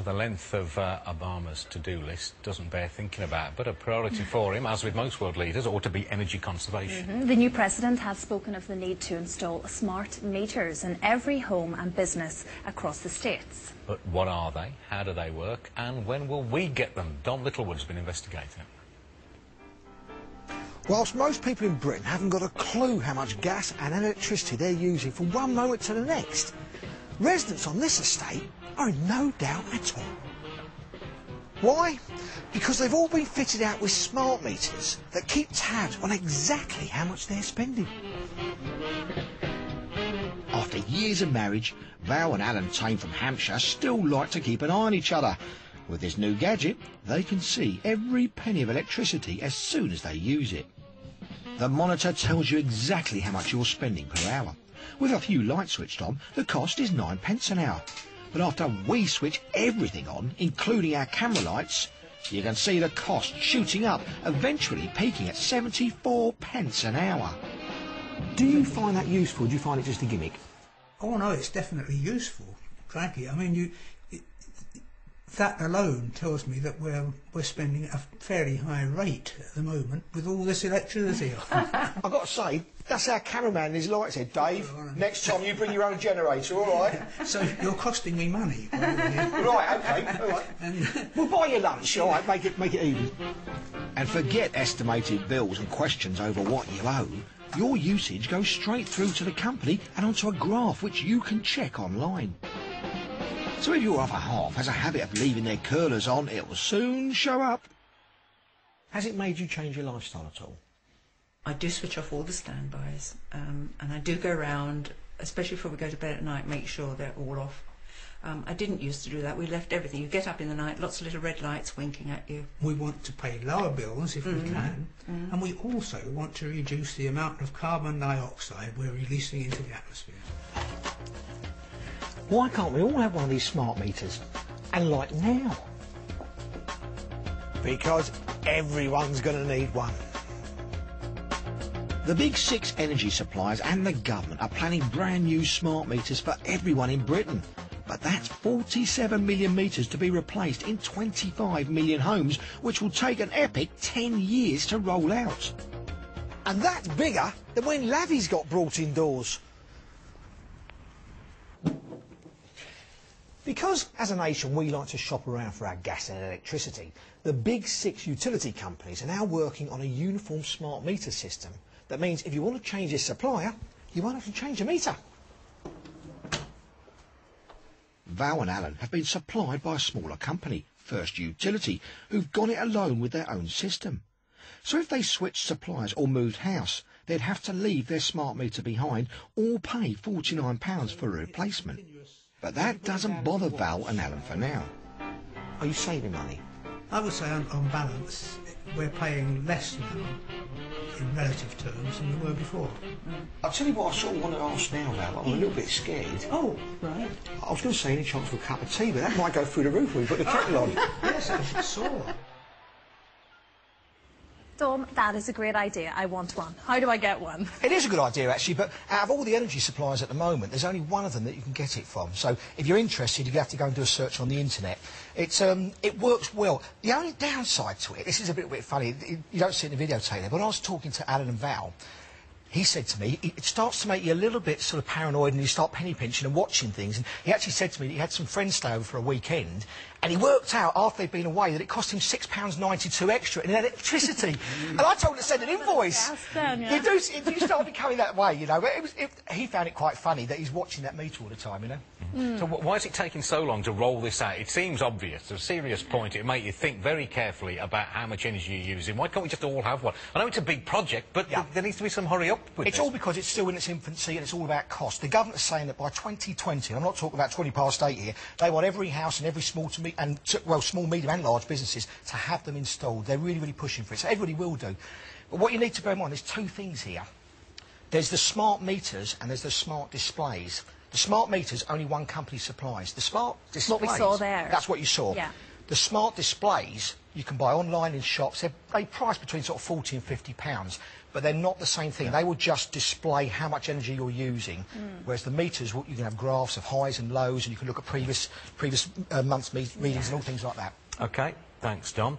The length of Obama's to-do list doesn't bear thinking about, but a priority for him, as with most world leaders, ought to be energy conservation. The new president has spoken of the need to install smart meters in every home and business across the states. But what are they? How do they work? And when will we get them? Don Littlewood's been investigating. Whilst most people in Britain haven't got a clue how much gas and electricity they're using from one moment to the next, residents on this estate are in no doubt at all. Why? Because they've all been fitted out with smart meters that keep tabs on exactly how much they're spending. After years of marriage, Val and Alan Tame from Hampshire still like to keep an eye on each other. With this new gadget, they can see every penny of electricity as soon as they use it. The monitor tells you exactly how much you're spending per hour. With a few lights switched on, the cost is 9p an hour. But after we switch everything on, including our camera lights, you can see the cost shooting up, eventually peaking at 74p an hour. Do you find that useful? Do you find it just a gimmick? Oh no, it's definitely useful. Crikey, I mean, that alone tells me that we're spending a fairly high rate at the moment with all this electricity on. I've got to say, that's our cameraman and his lights head, Dave. Next time you bring your own generator, all right? So you're costing me money. Right, OK, all right. We'll buy you lunch, all right, make it even. And forget estimated bills and questions over what you owe. Your usage goes straight through to the company and onto a graph which you can check online. So if your other half has a habit of leaving their curlers on, it'll soon show up. Has it made you change your lifestyle at all? I do switch off all the standbys, and I do go around, especially before we go to bed at night, make sure they're all off. I didn't used to do that. We left everything. You get up in the night, lots of little red lights winking at you. We want to pay lower bills if we can, and we also want to reduce the amount of carbon dioxide we're releasing into the atmosphere. Why can't we all have one of these smart meters? And like now? Because everyone's going to need one. The big 6 energy suppliers and the government are planning brand new smart meters for everyone in Britain. But that's 47 million meters to be replaced in 25 million homes, which will take an epic 10 years to roll out. And that's bigger than when Lavies got brought indoors. Because as a nation we like to shop around for our gas and electricity, the big 6 utility companies are now working on a uniform smart meter system. That means if you want to change your supplier, you won't have to change your meter. Val and Alan have been supplied by a smaller company, First Utility, who've got it alone with their own system. So if they switched suppliers or moved house, they'd have to leave their smart meter behind or pay £49 for a replacement. But that doesn't bother Val and Alan for now. Are you saving money? I would say on balance, we're paying less now in relative terms than we were before. I'll tell you what I sort of want to ask now, Val. I'm a little bit scared. Oh, right. I was going to say any chance for a cup of tea, but that might go through the roof when we put the kettle on. Yes, I saw. Dom, that is a great idea. I want one. How do I get one? It is a good idea, actually, but out of all the energy suppliers at the moment, there's only one of them that you can get it from. So if you're interested, you have to go and do a search on the internet. It works well. The only downside to it, this is a bit funny, you don't see it in the videotape there, but when I was talking to Alan and Val, he said to me, it starts to make you a little bit sort of paranoid and you start penny pinching and watching things. And he actually said to me that he had some friends stay over for a weekend and he worked out after they'd been away that it cost him £6.92 extra in electricity. And I told him to send an invoice. You do start becoming that way, you know. But he found it quite funny that he's watching that meter all the time, you know. So why is it taking so long to roll this out? It seems obvious. At a serious point, it make you think very carefully about how much energy you're using. Why can't we just all have one? I know it's a big project, but there needs to be some hurry up with It's this. all because it's still in its infancy and it's all about cost. The government is saying that by 2020, and I'm not talking about 20 past 8 here, they want every house and every small, medium and large businesses to have them installed. They're really, really pushing for it. So everybody will do. But what you need to bear in mind, there's 2 things here. There's the smart meters and there's the smart displays. The smart meters, only one company supplies. The smart displays... What we saw there. That's what you saw. Yeah. The smart displays you can buy online in shops. They price between sort of £40 and £50, but they're not the same thing. They will just display how much energy you're using, whereas the meters, you can have graphs of highs and lows, and you can look at previous months' readings and all things like that. OK, thanks, Dom.